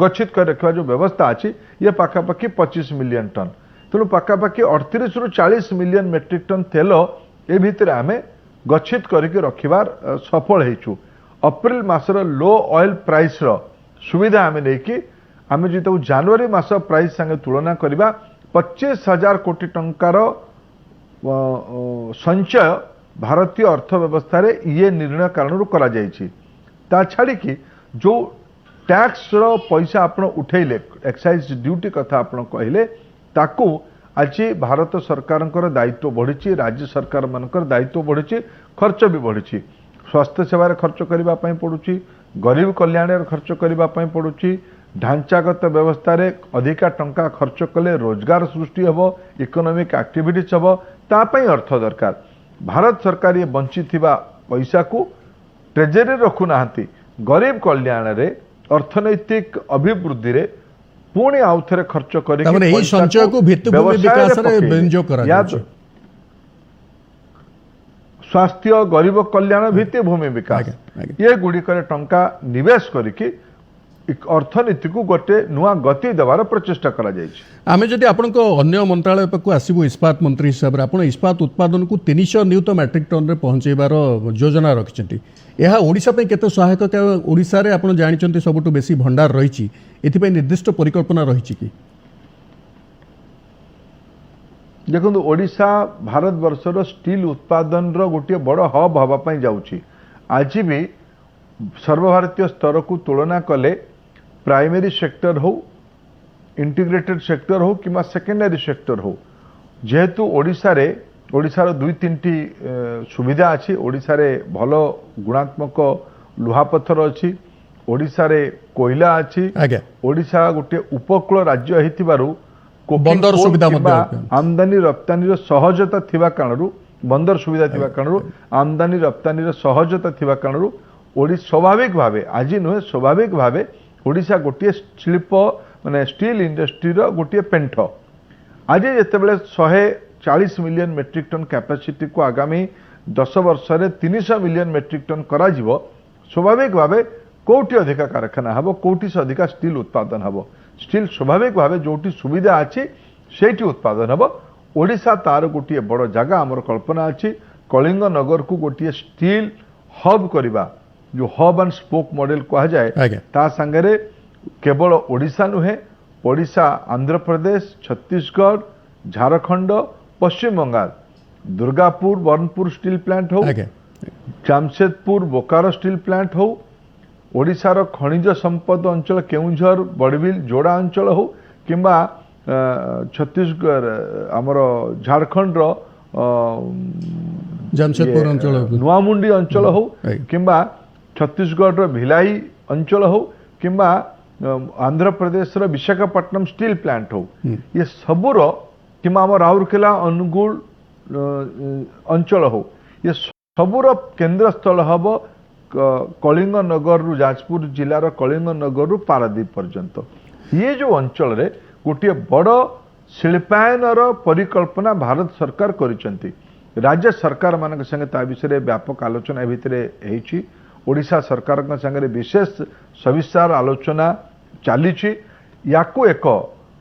गच्छित कर रखिवा जो व्यवस्था अछि ये पाखापाखी 25 मिलियन टन तेणु पाखापाखी 38 रु 40 मिलियन मेट्रिक टन तेल ए भितर आमे गच्छित करके रखिबार सफल हेचु। अप्रैल मासर लो ऑयल प्राइस रो सुविधा आमे लेकी आमे जितो जनवरी मास प्राइस संगे तुलना करिबा 25,000 कोटी टंकार संचय भारतीय अर्थव्यवस्था रे ये निर्णय कारण करा जाइछि। ता छाड़ी कि जो टैक्स रो पैसा आपण उठैले एक्साइज ड्यूटी कथा आपण कहिले ताकू आज भारत सरकार दायित्व बढ़ी राज्य सरकार मानकर दायित्व बढ़ी खर्च भी बढ़ी स्वास्थ्य सेवार खर्च करने पड़ुची गरीब कल्याण खर्च करने पड़ुची ढांचागत व्यवस्था रे अधिका टंका खर्च कले रोजगार सृष्टि हम इकोनॉमिक एक्टिविटीज हम तापाई अर्थ दरकार। भारत सरकार ये बंची थिबा पैसा को ट्रेजरी रखु नाहंती गरीब कल्याण रे अर्थनैतिक अभिवृद्धि रे पुणी आउ थे खर्च कर संचय को भित्तिभूमि विकास रे विनियोग करा स्वास्थ्य गरीब कल्याण भित्तिभूमि विकास आज्ञा, आज्ञा। ये गुड़िकर टंका निवेश करिकी अर्थनीति को गोटे नुआ गति देवार प्रचेष्टा करा जायछि। आमे जदि आपनक अन्य मंत्रालय पाखु आसीबो इस्पात मंत्री हिसाब रे आपण इस्पात उत्पादन को 300 नियुत मैट्रिक टन रे पहुंचेबार योजना रखिछन्ती। एहा ओडिसा पे केते सहायक के ओडिसा रे आपण जानिछन्ती सबटु बेसी भंडार रहिछि एथिपै निर्दिष्ट परिकल्पना रहिछि कि देखो ओडिशा भारत वर्षर स्टील उत्पादन रो गोटे बड़ हब हवा पई जाउछि। आज भी सर्वभारतीय स्तर को तुलना कले प्राइमरी सेक्टर हो इंटीग्रेटेड सेक्टर हो कि सेकेंडरी सेक्टर हो जेहेतु ओडिशार दुई तीन सुविधा अच्छी। ओडिशारे भल गुणात्मक लुहापथर अच्छी, ओडिशारे कोयला अच्छी, आज्ञा ओडिशा गोटे उपकूल राज्य हेतिबारु बंदर सुविधा आमदानी रप्तानी सहजता थिबा कारणरू बंदर सुविधा थिबा कारणरू आमदानी रप्तानी सहजता थिबा कारणरू स्वाभाविक भावे आज नुहे स्वाभाविक भावे ओडिशा गोटे शिल्प माने स्टील इंडस्ट्री रो गोटे पेंठ। आज जेतेबेले 140 मिलियन मेट्रिक टन कैपेसिटी को आगामी 10 वर्ष रे 300 मिलियन मेट्रिक टन करा जिवो। स्वाभाविक भावे कोटी अधिका कारखाना हबो, कोटी से अधिका स्टील उत्पादन हबो। स्टील स्वाभाविक भावे जोटी सुविधा अछि सेठी उत्पादन हबो। ओडिशा तार गोटे बड़ जगह आमर कल्पना अछि कलिंग नगर को गोटे स्टील हब करिबा जो हब एंड स्पोक मॉडल कहा जाए ता संगरे केवल ओडिशा नुहे ओडिशा आंध्र प्रदेश छत्तीसगढ़ झारखंड पश्चिम बंगाल दुर्गापुर बर्नपुर स्टील प्लांट हो जामशेदपुर बोकारो स्टील प्लांट हो ओडिशार खनिज संपद अंचल केउंझर बड़बिल जोड़ा अंचल हो किंबा छत्तीसगढ़ आमर झारखंड जामशेदपुर अंचल नुआमुंडी अंचल हो किंबा छत्तीसगढ़ भिलाई अंचल हो किंबा आंध्र प्रदेश विशाखापट्टनम स्टील प्लांट हो ये सबूर किंबा आम राउरकेला अनुगुल अंचल हो ये सबूर केन्द्र स्थल हम कलिंग नगर रु जाजपुर जिलार कलिंग नगर रु पारादीप पर्यंत ये जो अंचल रे गोटे बड़ शिल्पायनर परिकल्पना भारत सरकार करिसेंती। राज्य सरकार मान संगे ता विषय व्यापक आलोचना भितर होईछि। ओडिशा सरकार संगे विशेष सविस्तार आलोचना चली याकू एक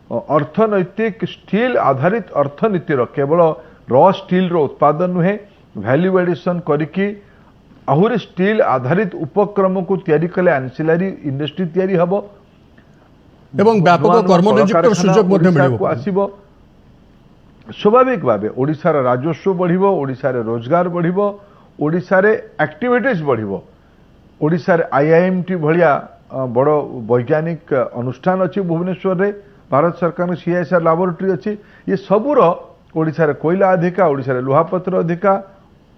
अर्थनैतिक स्टील आधारित अर्थनीतिर केवल रॉ स्टील रो उत्पादन नुहे वैल्यू एडिशन करिकी आहुरी स्टील आधारित उपक्रम को तैयारी कले एंसिलरी इंडस्ट्री तैयारी हबो एवं व्यापक कर्मनियुक्ति सुयोग मध्ये मिलिबो आसीबो। स्वाभाविक भावे ओडिशार राजस्व बढ़िबो, ओडिशार रोजगार बढ़िबो, ओडिशार एक्टिविटीज बढ़िबो। ओडिशार आईआईएमटी भलिया बड़ वैज्ञानिक अनुष्ठान अच्छी भुवनेश्वर रे भारत सरकार सीआईएसआर लैबोरेटरी अच्छी ये सबूर ओडिशार कोयला अधिका ओडिशार लुहापत्र अधिका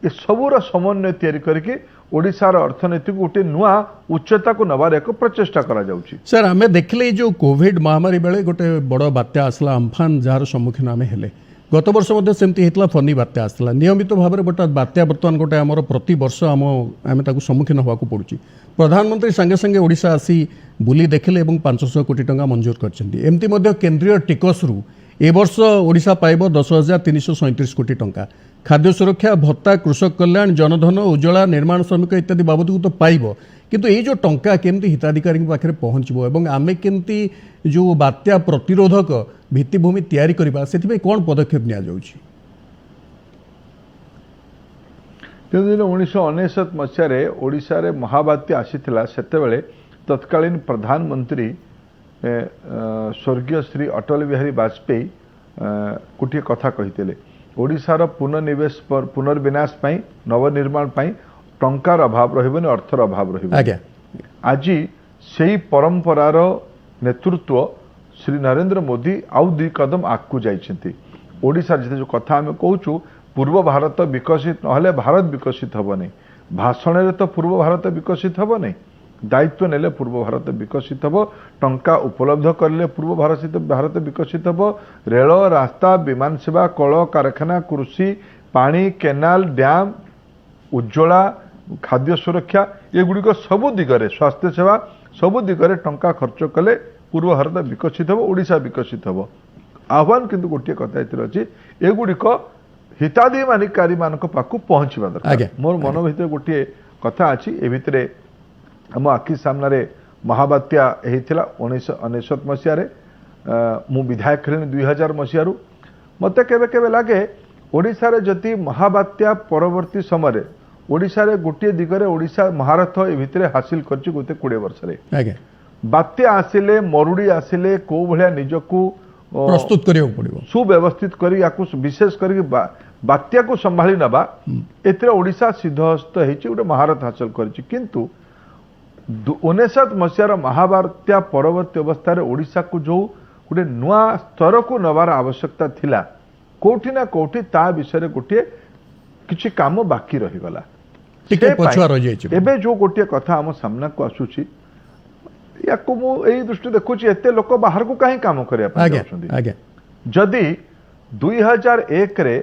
ये सबूर समन्वय तैयारी करके ओडिशार अर्थनीति को गोटे नुआ उच्चता को नबार एक प्रचेष्टा करा जाउची। सर आमे देखले जो कोविड महामारी बेले गोटे बड़ बात्या आसला अम्फान जार सम्मुखीन आमे हेले गत वर्ष मध्य सेमती हेतला फनी बात्या आसला नियमित भाव में गोटे बात्या बर्तमान गोटे आमर प्रति वर्ष आम ताकू सम्मुखीन होवाकू पड़ुची। प्रधानमंत्री संगे संगे ओडिशा आसी बुली देखले एवं 500 कोटी टंका मंजूर करछन्ती। एमती मध्य केंद्रीय टिकस रु ए वर्ष ओडिशा पाइबो 10,337 कोटी टंका। खाद्य सुरक्षा भत्ता कृषक कल्याण जनधन उज्ज्वला निर्माण श्रमिक इत्यादि बाबद को तो पाइबो किंतु ये जो टंका केमती हिताधिकारी पाखे पहुँचबो एवं आमे केमती जो बात्या प्रतिरोधक भित्तिभूमि तैयारी करबा सेथिबे कोन पदक्षेप निया जाउची। 1999 मसीह ओडिशा रे महाबात्या आसीथिला सेतेबेले तत्कालीन प्रधानमंत्री स्वर्गीय श्री अटल बिहारी वाजपेयी गोटे कथा कहितेले ओडिशार पुनर्निवेश पर पुनर्विनाश पाई नवनिर्माण पाई टंकार अभाव रहिबनि अर्थर अभाव रहिबनि। आज सेही परंपरार नेतृत्व श्री नरेंद्र मोदी आउ 2 कदम आगकू जाइछन्ति। ओडिशा जे जो कथा आमे कहूछु पूर्व भारत विकसित नहले भारत विकसित हबो नै। भाषण रे तो पूर्व भारत विकसित हबो नै, दायित्व नेले पूर्व भारत विकसित हबो, टंका उपलब्ध करले पूर्व भारत विकसित हबो। रेल रास्ता विमान सेवा कल कारखाना कृषि पानी केनाल डैम उज्ज्वला खाद्य सुरक्षा ये गुड़िक सबु दिगरे स्वास्थ्य सेवा सबु दिगरे टंका खर्च कले पूर्व भारत विकसित हबो, ओडिशा विकसित हबो। आह्वान किंतु गोटे कथा अच्छी एगुड़िक हिताधिकारी मान पाखु पहुंचवा आज्ञा, दरकार मोर मन भितर गोटे कथा अच्छी ए भितरे आम आखि सामने महाबात्या होता 1999 मसीह मु विधायक रही 2000 मसीह मत के लगे ओडिशा जदि महाबात्या परवर्ती समय ओडिशा गोटे दिगरे ओडिशा महारथ ए भितर हासिल कर 20 वर्ष आज्ञा बात्या आसिले मरुड़ी आसिले को भलिया निजकू प्रस्तुत करियो पड़िबो सुव्यवस्थित करी याकू विशेष करी बात्या को संभाली नबा एतरे ओडिशा सिद्धहस्त हेछि गोटे महारथ हासिल करछि किंतु 1999 मसीहार महाबात्या परवर्ती अवस्था ओडिशा को जो गोटे नुआ स्तर को नबार आवश्यकता थिला कोठी ना कोठी ता विषय गोटे किछि काम बाकी रही गला टिके पछुआ रह जाइछि एबे जो गोटे कथा हम सामना को आसुछि याकू मु एई दृष्टि देखुछि एते लोक बाहर को काहे काम करिया आज्ञा जदि 2001 रे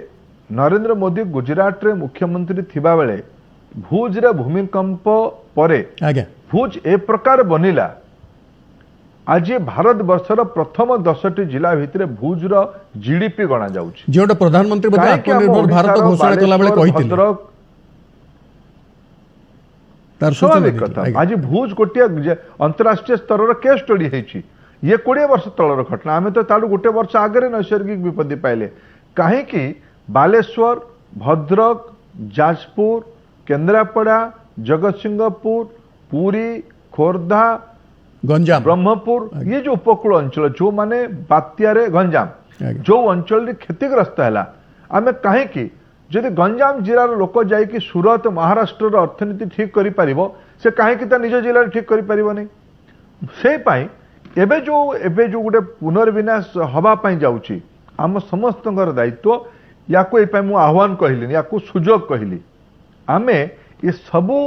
नरेंद्र मोदी गुजरात रे मुख्यमंत्री थिबा बेले भुज रे भूमिकंप परे आज्ञा भुज ए प्रकार बनिला आज भारत वर्षर प्रथम 10टी जिला भितर भुज रो जीडीपी गणा जाउछि जोटा प्रधानमंत्री मध्ये आत्मनिर्भर भारत घोषणा कला बेले कहिथिले तार स्वाभाविक कथा आज भुज गोटे अंतरराष्ट्रीय स्तर केस स्टडी है ये 20 वर्ष तलर घटना आम तो तालू गोटे वर्ष आगे नैसर्गिक विपत्ति पाइले कहीं बालेश्वर भद्रक जाजपुर केन्द्रापड़ा जगतसिंहपुर पुरी खोर्धा गंजाम ब्रह्मपुर ये जो उपकूल अंचल जो माने बात्यारे गंजाम जो अंचल क्षतिग्रस्त है आम कहीं जदि गंजाम जिलार लोक जाइए सूरत महाराष्ट्र अर्थनीति ठीक करि पारिबो से कहीं निज जिले ठीक करि पारिबो नहीं से पाई एबे जो गोटे पुनर्विनाश हवा पाई जाउची आम समस्त दायित्व याकू मु आह्वान कहली याकू सुजोग कहली आमे ये सबू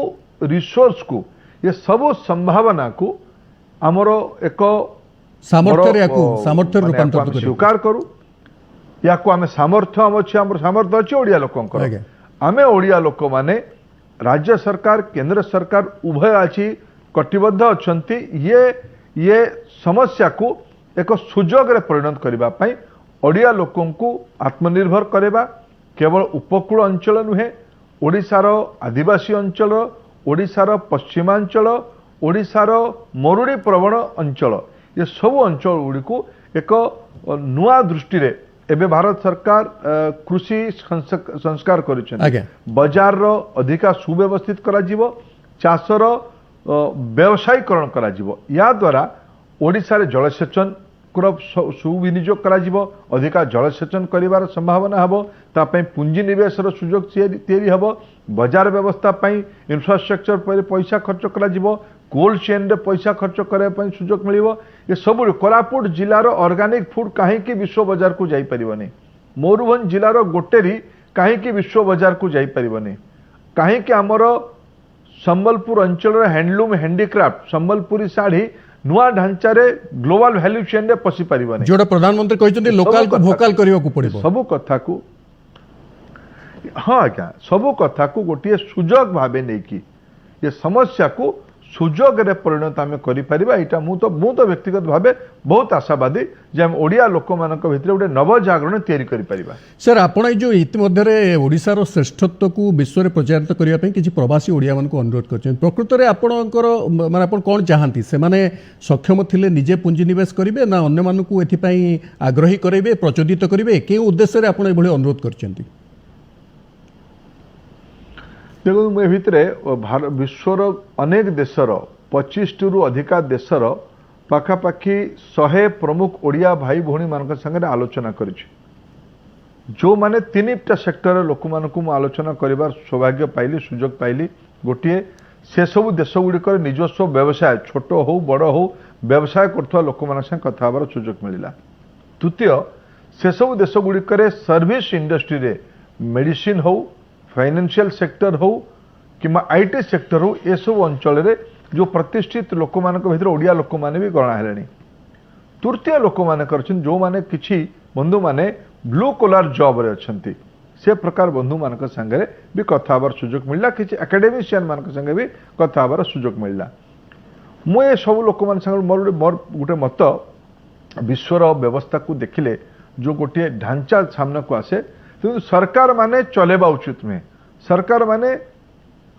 रिसोर्स को ये सबू संभावना को आमर एक सामर्थ्य रूपांतरित स्वीकार करू या आम सामर्थ्य आम अच्छे आम सामर्थ्य अच्छे ओडिया लोकंकर आमे ओडिया लोक माने राज्य सरकार केंद्र सरकार उभय अच्छी कटिबद्ध अछंती ये समस्या को एक सुजोग रे परिणत करबा पई ओडिया लोकन को आत्मनिर्भर करबा केवल उपकूल अंचल नुहे ओडिशार आदिवासी अंचल ओडिशार पश्चिमांचल ओडिशार मरुड़ी प्रवण अंचल ये सब अंचल गुड़ी को एक नुआ दृष्टि रे एबे भारत सरकार कृषि संस्कार करिसेन बाजार रो अधिका सुव्यवस्थित करा जिवो चाषर व्यवसायीकरण करा जिवो या द्वारा ओडिशा रे जलसेचन सुविनियोग करा जिवो अधिका जलसेचन करिवार संभावना हबो ता पई पुंजी निवेशर सुयोग तैयारी हबो बाजार व्यवस्था पई इंफ्रास्ट्रक्चर पर पैसा खर्च करा जिवो कोल्ड चेन रे पैसा खर्च करे पई सुयोग मिलिवो ये सब कोरापुट जिलार ऑर्गेनिक फूड कहीं विश्व बाजार को जाई परिबनी मयूरभंज जिलार गोटेरी कहीं विश्व बाजार को जाई परिबनी कहीं आमर संबलपुर अंचल हैंडलूम हैंडीक्राफ्ट संबलपुरी साड़ी नुआ ढांचा रे ग्लोबल वैल्यू चेन रे पसी परिबनी जोड़ा प्रधानमंत्री कहते लोकल को भोकल करियो को पड़िबो सब कथा को हाँ आज्ञा सब कथा को गोटे सुजोग भावे नहीं कि ये समस्या को सुजोग रे परिणत आम करा मु तो व्यक्तिगत भावे बहुत आशावादी जे हम ओडिया लोक मान भितर गोटे नवजागरण तैयारी करि परिबा सर आपण जो इतिमध्य ओडिशार श्रेष्ठत्व को विश्व में प्रचारित करने किसी प्रवासी ओडिया मान अनुरोध कर प्रकृत में आपणकर माने आपण कौन चाहती से माने सक्षम थिले निजे पुंजी निवेश करेंगे ना अन्य मानक एथि आग्रही करेंगे प्रचोदित करेंगे केउ उद्देश्य आपण एभली अनुरोध करछंती देखो मैं भितरे विश्वर अनेक देशर 25 टू अधिका देशर पाखापाखि 100 प्रमुख ओडिया भाई भौणी मान संगे आलोचना कर जो माने 3टा सेक्टर लोक मानक आलोचना करिवार सौभाग्य पाइली सुजोग पाइली गोटे से सब देश गुड़िक निजस्व व्यवसाय छोट हो बड़ हो व्यवसाय करथवा लोक मान संगे कथा हबार सुजोग मिलिला द्वितीय से सब देश गुड़िक सर्विस इंडस्ट्री रे मेडिसिन हो फाइनेंशियल सेक्टर हो कि आईटी सेक्टर हो ये सब अंचल रे जो प्रतिष्ठित लोक मान भीतर ओडिया लोक माने भी गणा हेलेनी तृतीय लोक माने करछन जो माने किछि बंधु माने ब्लू कलर जॉब रे अछंती से प्रकार बंधु मान संगे भी कथा हबार सुजोग मिलला किछि एकेडमिशियन मान संगे भी कथा हबार सुजोग मिलला मु ए सब लोक मान संगे मोर गोटे मत विश्वर व्यवस्था को देखिले जो गोटे ढांचा सामना को आसे तेणु सरकार माने चलेबा उचित नुहे सरकार माने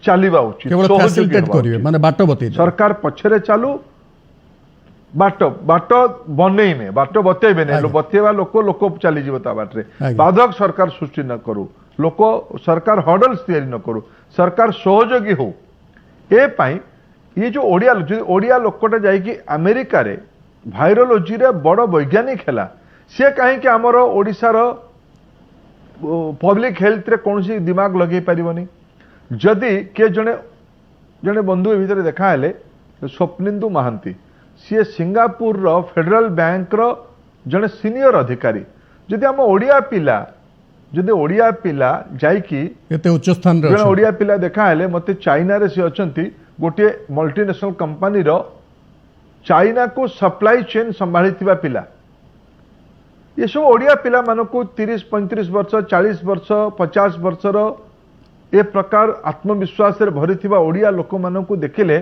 चलवा उचित केवल सहयोगी फैसिलिटेट हेबा करिवे उचित। माने बाट बतै सरकार पछरे चालू बाट बाट बनईमे बाट बतेबे ने आगे। बतेवा लोक लोक चली जीव ता बाटरे आगे। बाधक सरकार सृष्टि न करू लोक सरकार हडल्स तैयारी न करू सरकार सहयोगी हो ए पाई ये जो ओडिया लोकटा जाइकी अमेरिका रे वायरोलॉजी रे बड़ वैज्ञानिक हैला से कहीं कि हमर ओडिसा रो पब्लिक हेल्थ रे कौन दिमाग लगे पारिबनी जदि के जने जने बंधु भीतर देखा हेले स्वप्निंदु महांती सी सिंगापुर रो फेडरल बैंक रो जने सीनियर अधिकारी जदि हम ओडिया पिला जाइकी एते उच्च स्थान रे जने अछन। ओडिया पिला देखा हेले मते चाइना रे से अछंती गोटे मल्टीनेशनल कंपनी रो चाइना को सप्लाई चेन संभाळिथिबा पिला ये सब ओडिया पिला मानकु 30-35 वर्ष 40 वर्ष 50 वर्षर ए प्रकार आत्मविश्वास रे भरिथिबा ओडिया लोक मानकु देखिले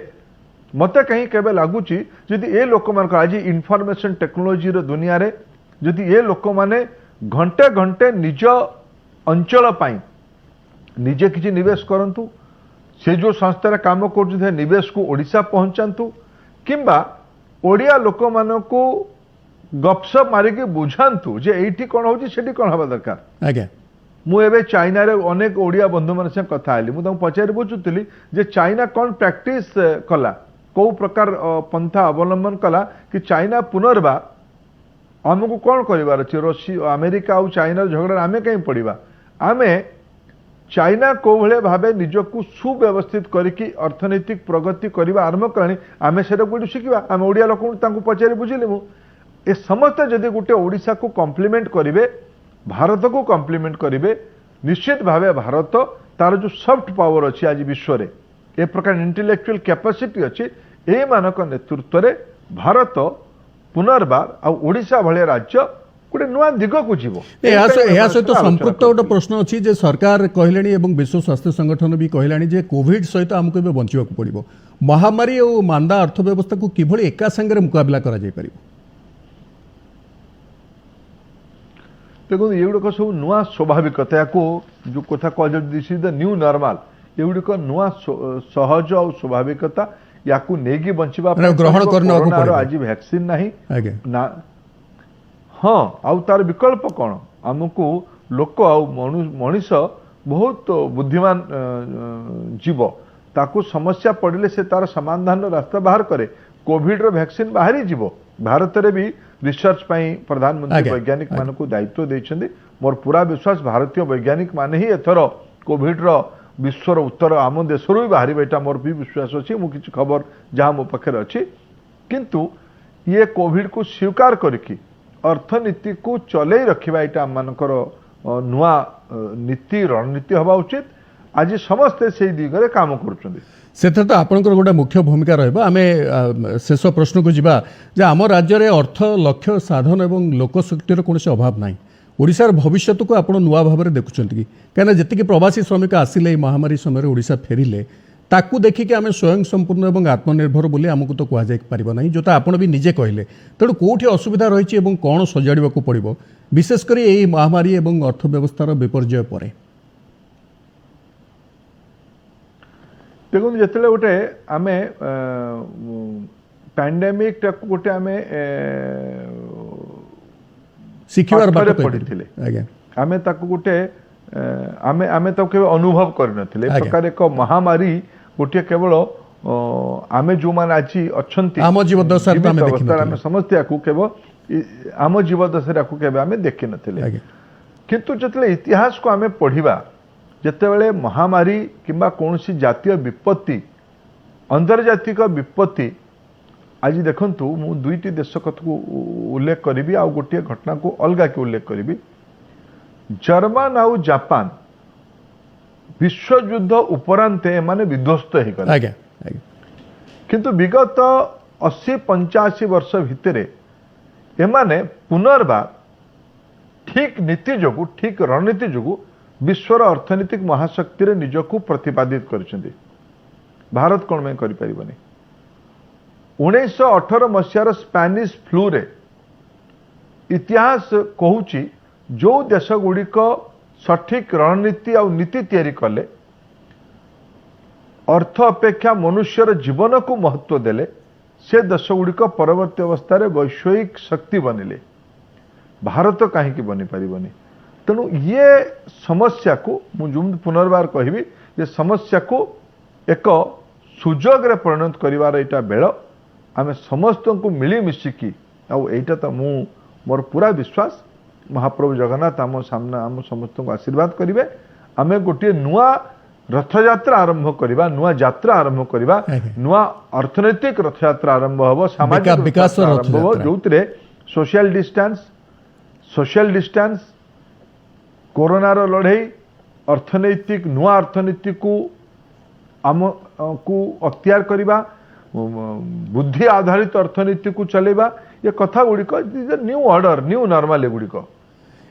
मते कहीं केबे लागुची जदि ए लोक मानक आज इन्फॉर्मेशन टेक्नोलॉजी रो दुनिया रे जदि ए लोक माने घंटे घंटे निज अंचल पाई निजे किछि निवेश करंतु से जो संस्था काम कर निवेश को ओडिशा पहुंचातु किंबा ओडिया लोक मानकु गपसप मारिकी बुझातु जे एठी कोन होची सेठी कोन हबा दरकार आज्ञा मु एबे चाइना रे अनेक ओडिया बंधु मन से कथा आली मु पचारि बुझुतली जे चाइना कौन प्रैक्टिस कला को प्रकार पंथा अवलंबन कला कि चाइना पुनर्बार आमको कौन कर रशिया अमेरिका और चाइना झगड़ा आमे कहीं पड़ा आमे चाइना को भाई भाव निजक सुव्यवस्थित करके अर्थनैतिक प्रगति करने आरंभ कलानी आमे से शिखा आम ओडिया लोक पचारि बुझिली मु ए समस्ते जदि गोटे ओडिशा को कम्प्लीमेंट करेंगे भारत को कम्प्लीमेंट करेंगे निश्चित भाव भारत तार जो सॉफ्ट पावर अच्छी आज विश्व में ए प्रकार इंटेलेक्चुअल कैपेसिटी अच्छी ए मानक नेतृत्व में भारत पुनर्बार आ ओडिशा भले राज्य गोटे नुआ दिग को जीव सहित संपुक्त गोटे प्रश्न अच्छी जे सरकार कहले एवं विश्व स्वास्थ्य संगठन भी कहलानी जे कोविड सहित आमको ए बंचा पड़ो महामारी और मांदा अर्थव्यवस्था को किभली एका संगे मुकाबला करा जाय परिबो देखो ये गुड़क सब नुआ स्वाभाविकता या जो कथा कह this is the new normal ये गुड़िक नुआ सहज और स्वाभाविकता या नहीं बंचवा ग्रहण करने आज वैक्सीन नहीं आगे ना हाँ आउ तार विकल्प कौन आमको लोक मनीष बहुत बुद्धिमान जीव ताकू समस्या पड़े से तार समाधान रास्ता बाहर करे कोविड रो वैक्सीन बाहरी जीव भारत रे भी रिसर्च पाई प्रधानमंत्री वैज्ञानिक मान को दायित्व देछंदी मोर पूरा विश्वास भारतीय वैज्ञानिक माने ही एथर कोविड रो विश्वर उत्तर आम देश भी बाहर बेटा मोर भी विश्वास अच्छी मु किछि खबर जहाँ मो पाखे अच्छी किंतु ये कोविड को स्वीकार करके अर्थनीति को चलै रखिबा एटा आम मानकर नुआ नीति रणनीति हवा उचित आज समस्ते से दिगरे काम करुछंदी से तो आपंकर गोटे मुख्य भूमिका रहा आम शेष प्रश्न को जीवा जे आम राज्य में अर्थ लक्ष्य साधन और लोकशक्तिर कौन अभाव ना ओडिशार भविष्य को आप नुआ भाव में देखुं कि कहीं जी प्रवासी श्रमिक आसिले महामारी समय ओडिशा फेरिले ताकू देखिकी आम स्वयं संपूर्ण और आत्मनिर्भर बोली आमको तो कहुना जोटा आप भी निजे कहले तेणु कौटी असुविधा रही कौन सजाड़ा पड़ो विशेषकर यही महामारी और अर्थव्यवस्थार विपर्यय पर देखो जिते गोटे आम पैंडेमिक गोटे आम शिखिबार बात पढ़ी आम गोटे आम आम अनुभव कर प्रकार एक महामारी गोटे केवल आम जो मैंने आज अच्छा आम जीवदशा समस्या को केवल आम जीवदशा को आम देखी नी किंतु जिते इतिहास को आम पढ़ा जितेबले महामारी किंबा कौन सी जातीय विपत्ति अंतर्जातिक विपत्ति आज देखु मु दुईटी देश कथा को उल्लेख करी आ गोटे घटना को अलग के उल्लेख करी जर्मन आउ जापान विश्वयुद्ध उपरांत एमाने विध्वस्त हो गले किंतु विगत 80-85 वर्ष भितर एमाने पुनर्बार ठीक नीति जो ठीक रणनीति जो विश्वर अर्थनैतिक महाशक्ति रे निजको प्रतिपादित करछन्ती भारत कोन में करि परिबनी 1918 मसियार स्पैनिश फ्लू रे इतिहास कहूची जो देश गुड़िक सठिक रणनीति आ नीति तैयारी कले अर्थ अपेक्षा मनुष्यर जीवन को महत्व देले से देश गुड़िक परवर्ती अवस्था वैश्विक शक्ति बनिले भारत कहीं बनी पारिबनी तेणु ये समस्या को मुझे पुनर्बार कहबी ये समस्या को एक सुजोग रे परिणत करिवार एटा बेल आमे समस्त को मिलिमिशिकी आईटा तो मोर पूरा विश्वास महाप्रभु जगन्नाथ आम सामने आम समस्त को आशीर्वाद करेंगे आमे गोटे नुआ रथयात्रा आरंभ करवा नुआ यात्रा आरंभ करवा नुआ अर्थनैतिक रथयात्रा आरंभ हम सामाजिक विकास आरंभ हम जो सोशल डिस्टेंस कोरोनार लड़ाई अर्थनैतिक नुआ अर्थनीति को आम को अख्तियार करवा बुद्धि आधारित अर्थनीति को चलेबा ये कथा गुड़िक न्यू ऑर्डर न्यू नॉर्मल गुड़िक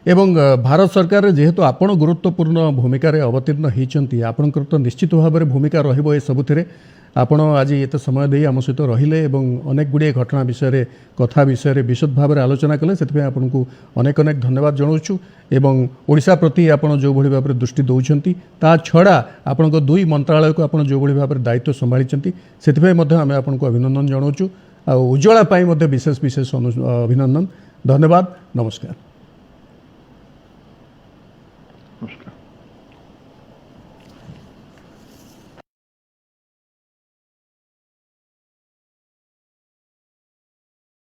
एवं भारत सरकार जेहेतु आपण गुरुत्वपूर्ण भूमिका अवतीर्ण होती आपणकर तो निश्चित भाव में भूमिका रहिबो ए सबुथिरे आपण आज एत समय दे आम सहित रहिले एवं अनेक गुड़िए घटना विषय कथा विषय विशद भाव में आलोचना कले से आपको अनेक अनेक धन्यवाद जनाऊँ एवं ओडिशा प्रति आपण जो भली भाव में दृष्टि दौरान ता छड़ा आपण दुई मंत्रालय को आपण जो भली भाव में दायित्व संभाली से आम आपको अभिनंदन जनाऊँ आ उज्ज्वला विशेष विशेष अभिनंदन धन्यवाद नमस्कार। नमस्कार।